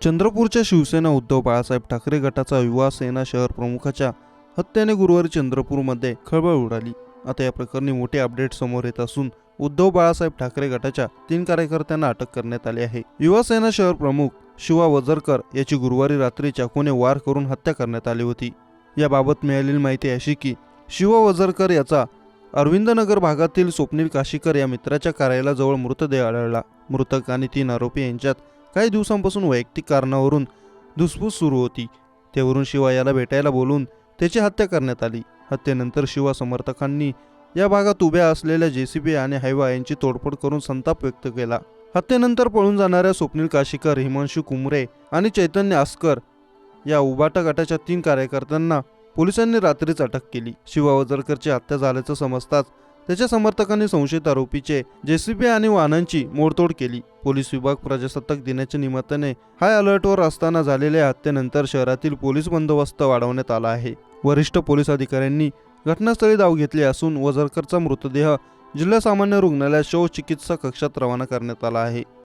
चंद्रपूरच्या शिवसेना उद्धव बाळासाहेब ठाकरे गटाचा युवा सेना शहर प्रमुखाच्या हत्येने गुरुवारी चंद्रपूरमध्ये खळबळ उडाली। आता या प्रकरणी मोठे अपडेट समोर येत असून उद्धव बाळासाहेब ठाकरे गटाच्या 3 कार्यकर्त्यांना अटक करण्यात आली आहे। युवा सेना शहर प्रमुख शिवा वजरकर याची गुरुवारी रात्री चाकूने वार करून हत्या करण्यात आली होती। याबाबत मिळालेली माहिती अशी की शिवा वजरकर याचा अरविंदनगर भागातील स्वप्नील काशीकर या मित्राच्या कार्यालयाजवळ मृतदेह आढळला। मृतक आणि 3 आरोपी यांच्यात काही दिवसांपासून वैयक्तिक कारणावरून धुसफूस सुरू होती। त्यावरून शिवा याला भेटायला बोलून त्याची हत्या करण्यात आली। हत्येनंतर शिवा समर्थकांनी या भागात उभ्या असलेल्या जेसीबी आणि हायवा यांची तोडफोड करून संताप व्यक्त केला। हत्येनंतर पळून जाणाऱ्या स्वप्नील काशीकर, हिमांशू कुमरे आणि चैतन्य आस्कर या उबाटा गटाच्या 3 कार्यकर्त्यांना पोलिसांनी रात्रीच अटक केली। शिवा वजरकरची हत्या झाल्याचं समजताच त्याच्या समर्थकांनी संशयित आरोपीचे जेसीबी आणि वाहनांची मोडतोड केली। पोलीस विभाग प्रजासत्ताक दिनाच्या निमित्ताने हाय अलर्टवर असताना झालेल्या हत्येनंतर शहरातील पोलीस बंदोबस्त वाढवण्यात आला आहे। वरिष्ठ पोलीस अधिकाऱ्यांनी घटनास्थळी धाव घेतली असून वजरकरचा मृतदेह जिल्हा सामान्य रुग्णालयात शवचिकित्सा कक्षात रवाना करण्यात आला आहे।